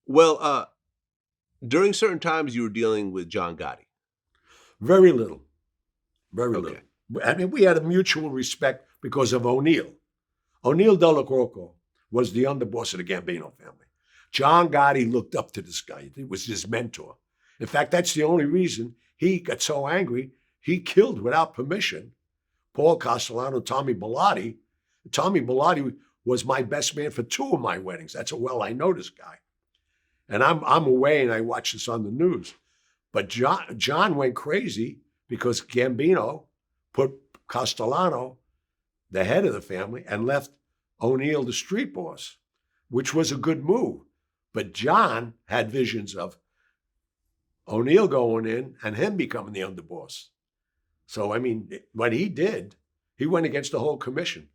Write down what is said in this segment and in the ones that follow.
Well, during certain times you were dealing with John Gotti. Very little, very little. Okay. I mean, we had a mutual respect because of O'Neill. O'Neill Della Croco was the underboss of the Gambino family. John Gotti looked up to this guy. He was his mentor. In fact, that's the only reason he got so angry. He killed without permission Paul Castellano, Tommy Bellotti. Tommy Bellotti was my best man for two of my weddings. That's how well I know this guy. And I'm away and I watch this on the news. But John went crazy because Gambino put Castellano, the head of the family, and left O'Neill the street boss, which was a good move. But John had visions of O'Neill going in and him becoming the underboss. So, I mean, what he did, he went against the whole commission.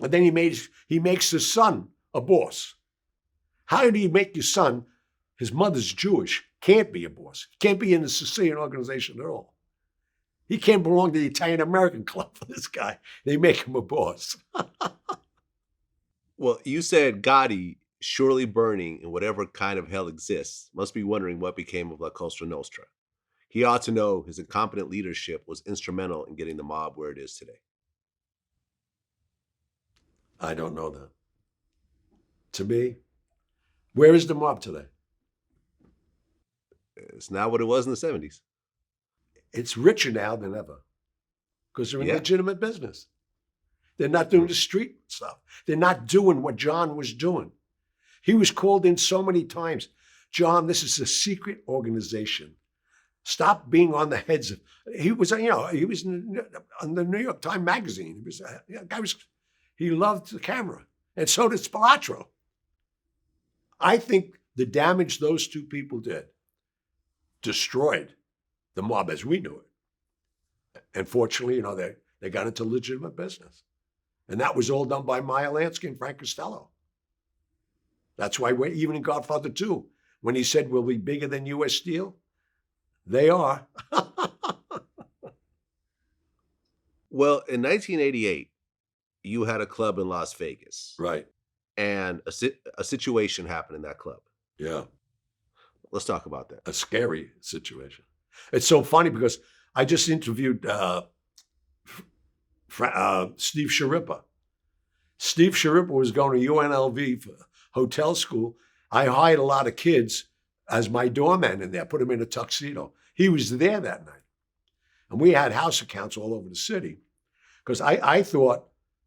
And then he makes his son a boss. How do you make your son, his mother's Jewish, can't be a boss? He can't be in the Sicilian organization at all. He can't belong to the Italian American club for this guy. They make him a boss. Well, you said Gotti, surely burning in whatever kind of hell exists, must be wondering what became of La Costa Nostra. He ought to know his incompetent leadership was instrumental in getting the mob where it is today. I don't know that. To me, where is the mob today? It's not what it was in the 70s. It's richer now than ever because they're in Yeah. legitimate business. They're not doing the street stuff. They're not doing what John was doing. He was called in so many times. John, this is a secret organization. Stop being on the heads of. He was, he was on the New York Times Magazine. He was, he loved the camera, and so did Spilotro. I think the damage those two people did destroyed the mob as we knew it. And fortunately, they got into legitimate business. And that was all done by Meyer Lansky and Frank Costello. That's why even in Godfather 2, when he said we'll be bigger than U.S. Steel, they are. Well, in 1988, you had a club in Las Vegas. Right. And a situation happened in that club. Yeah. Let's talk about that. A scary situation. It's so funny because I just interviewed Steve Sharippa. Steve Sharippa was going to UNLV for hotel school. I hired a lot of kids as my doorman in there, put him in a tuxedo. He was there that night. And we had house accounts all over the city because I thought,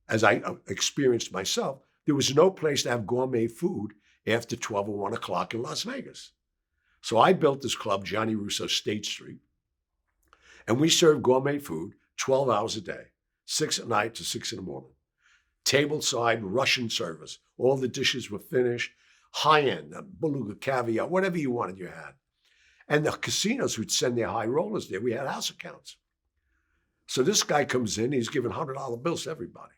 as I experienced myself, there was no place to have gourmet food after 12 or 1 o'clock in Las Vegas. So I built this club, Gianni Russo, State Street, and we served gourmet food 12 hours a day, 6 at night to 6 in the morning. Tableside Russian service. All the dishes were finished, high-end, beluga caviar, whatever you wanted, you had. And the casinos would send their high rollers there. We had house accounts. So this guy comes in, he's giving $100 bills to everybody,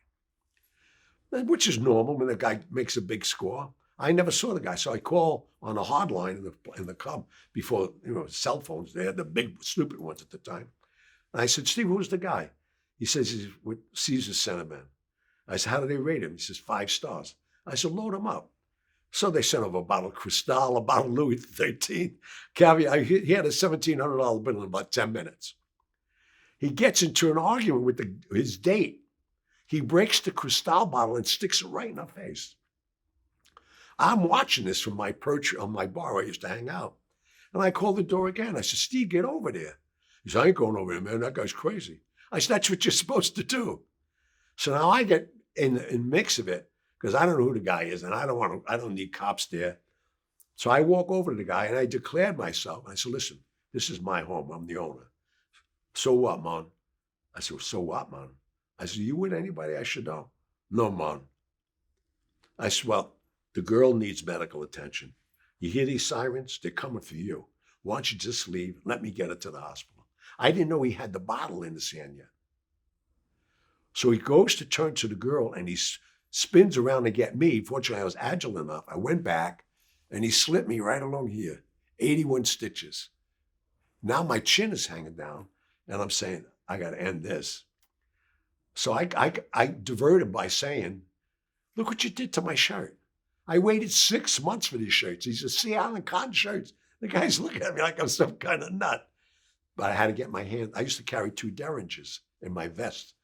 which is normal when the guy makes a big score. I never saw the guy, so I call on a hard line in the club before, cell phones. They had the big, stupid ones at the time. And I said, Steve, who's the guy? He says he's with Caesar Centerman. I said, how do they rate him? He says, 5 stars. I said, load him up. So they sent over a bottle of Cristal, a bottle of Louis XIII, caviar. He had a $1,700 bill in about 10 minutes. He gets into an argument with his date. He breaks the Cristal bottle and sticks it right in her face. I'm watching this from my perch on my bar where I used to hang out. And I called the door again. I said, Steve, get over there. He said, I ain't going over there, man. That guy's crazy. I said, that's what you're supposed to do. So now I get in the mix of it because I don't know who the guy is and I don't need cops there. So I walk over to the guy and I declared myself. I said, listen, this is my home. I'm the owner. So what, man? I said, so what, man? I said, you with anybody I should know? No, man. I said, well, the girl needs medical attention. You hear these sirens? They're coming for you. Why don't you just leave? Let me get her to the hospital. I didn't know he had the bottle in his hand yet. So he goes to turn to the girl and he spins around to get me. Fortunately, I was agile enough. I went back and he slit me right along here, 81 stitches. Now my chin is hanging down and I'm saying, I got to end this. So I diverted by saying, look what you did to my shirt. I waited 6 months for these shirts. These are Sea Island cotton shirts. The guy's looking at me like I'm some kind of nut. But I had to get my hand. I used to carry 2 derringers in my vest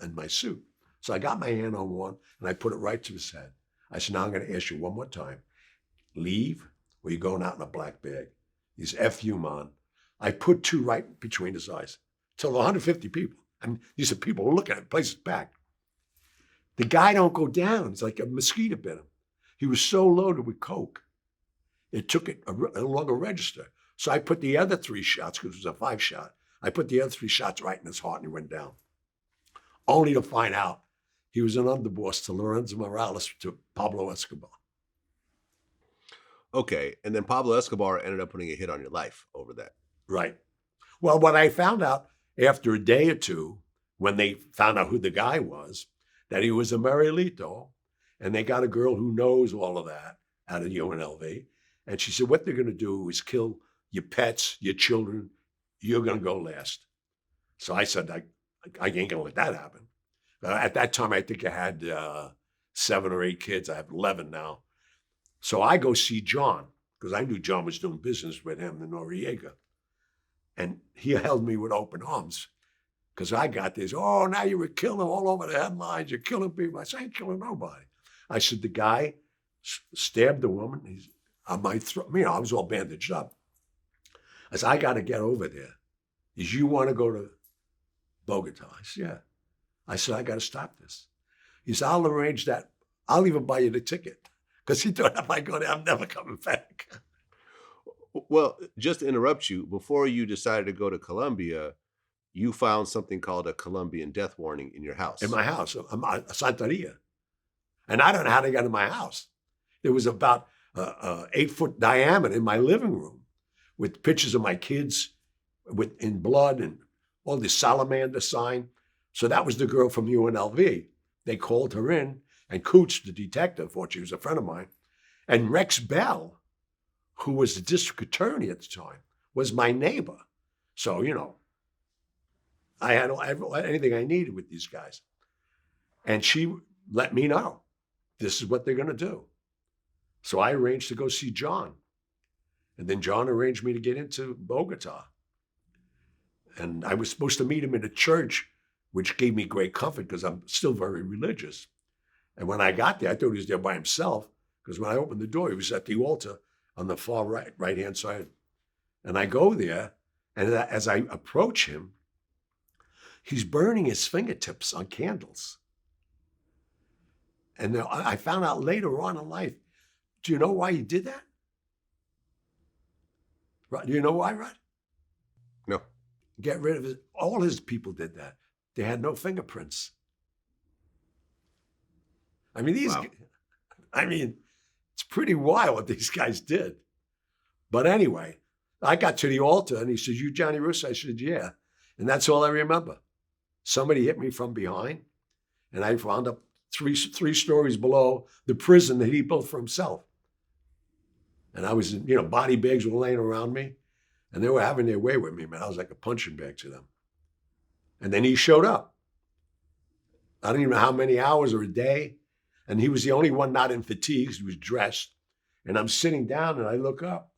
in my suit. So I got my hand on one and I put it right to his head. I said, now I'm going to ask you one more time. Leave or you going out in a black bag? He said, F you, man. I put 2 right between his eyes. Till 150 people. I mean, these are people looking at the place is packed. The guy don't go down. It's like a mosquito bit him. He was so loaded with coke. It took it a longer register. So I put the other 3 shots, because it was a 5-shot. I put the other 3 shots right in his heart and he went down. Only to find out he was an underboss to Lorenzo Morales, to Pablo Escobar. Okay, and then Pablo Escobar ended up putting a hit on your life over that. Right. Well, what I found out after a day or two, when they found out who the guy was, that he was a Marielito, and they got a girl who knows all of that out of UNLV. And she said, what they're going to do is kill your pets, your children. You're going to go last. So I said, I ain't going to let that happen. At that time, I think I had 7 or 8 kids. I have 11 now. So I go see John, because I knew John was doing business with him in Noriega. And he held me with open arms, because I got this, oh, now you were killing all over the headlines. You're killing people. I said, I ain't killing nobody. I said, the guy stabbed the woman. He's on my throat. You know, I was all bandaged up. I said, I got to get over there. He said, you want to go to Bogota? I said, yeah. I said, I got to stop this. He said, I'll arrange that. I'll even buy you the ticket. Because he thought if I go there, I'm never coming back. Well, just to interrupt you, before you decided to go to Colombia, you found something called a Colombian death warning in your house. In my house, a Santeria. And I don't know how they got in my house. There was about 8-foot diameter in my living room with pictures of my kids in blood and all this salamander sign. So that was the girl from UNLV. They called her in, and Coots, the detective, thought she was a friend of mine, and Rex Bell, who was the district attorney at the time, was my neighbor. So, you know, I had anything I needed with these guys. And she let me know, this is what they're going to do. So I arranged to go see John. And then John arranged me to get into Bogota. And I was supposed to meet him in a church, which gave me great comfort because I'm still very religious. And when I got there, I thought he was there by himself, because when I opened the door, he was at the altar on the far right-hand side. And I go there, and as I approach him, he's burning his fingertips on candles. And I found out later on in life, do you know why he did that? Do you know why, Rod? No. Get rid of his, all his people did that. They had no fingerprints. I mean, it's pretty wild what these guys did. But anyway, I got to the altar and he said, you Gianni Russo? I said, yeah. And that's all I remember. Somebody hit me from behind and I wound up three stories below the prison that he built for himself. And I was, body bags were laying around me and they were having their way with me, man. I was like a punching bag to them. And then he showed up. I don't even know how many hours or a day. And he was the only one not in fatigues. He was dressed. And I'm sitting down and I look up.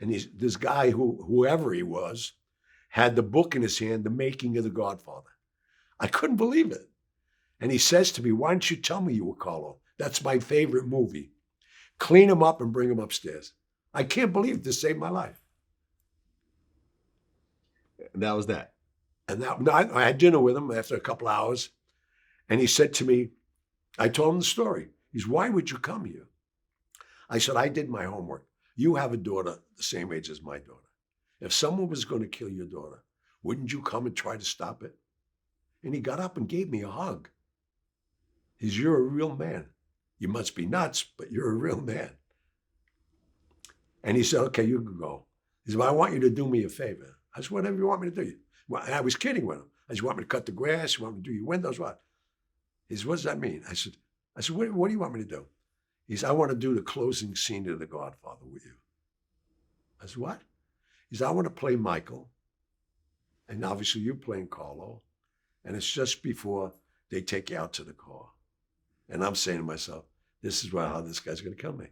And this guy, whoever he was, had the book in his hand, The Making of the Godfather. I couldn't believe it. And he says to me, why don't you tell me you were Carlo? That's my favorite movie. Clean him up and bring him upstairs. I can't believe this saved my life. And that was that. And I had dinner with him after a couple hours. And he said to me, I told him the story. He said, why would you come here? I said, I did my homework. You have a daughter the same age as my daughter. If someone was going to kill your daughter, wouldn't you come and try to stop it? And he got up and gave me a hug. He said, you're a real man. You must be nuts, but you're a real man. And he said, okay, you can go. He said, well, I want you to do me a favor. I said, whatever you want me to do. Well, I was kidding with him. I said, you want me to cut the grass? You want me to do your windows? What? He said, what does that mean? I said, what do you want me to do? He said, I want to do the closing scene of The Godfather with you. I said, what? He said, I want to play Michael. And obviously you're playing Carlo. And it's just before they take you out to the car. And I'm saying to myself, this is how this guy's going to kill me.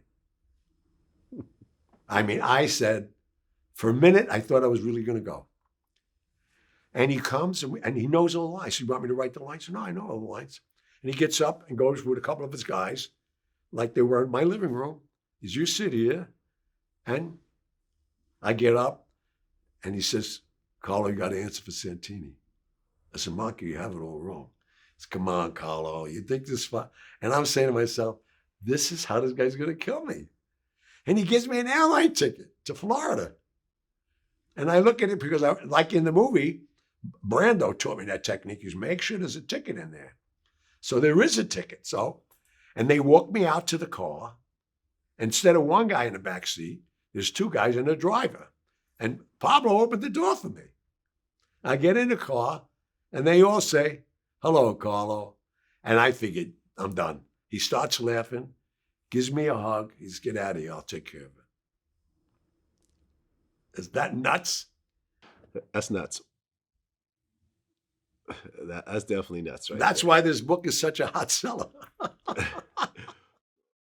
I mean, I said, for a minute, I thought I was really going to go. And he comes and he knows all the lines. So you want me to write the lines? No, I know all the lines. And he gets up and goes with a couple of his guys, like they were in my living room. He says, you sit here. And I get up and he says, Carlo, you got to answer for Santini. I said, Marco, you have it all wrong. He says, come on, Carlo, you think this is fun? And I'm saying to myself, this is how this guy's going to kill me. And he gives me an airline ticket to Florida. And I look at it because, like in the movie, Brando taught me that technique. Is make sure there's a ticket in there. So there is a ticket. And they walk me out to the car. Instead of one guy in the back seat, there's two guys and a driver. And Pablo opened the door for me. I get in the car, and they all say, hello, Carlo. And I figured, I'm done. He starts laughing, gives me a hug. He says, get out of here. I'll take care of it. Is that nuts? That's nuts. That's definitely nuts, right? That's there. why this book is such a hot seller.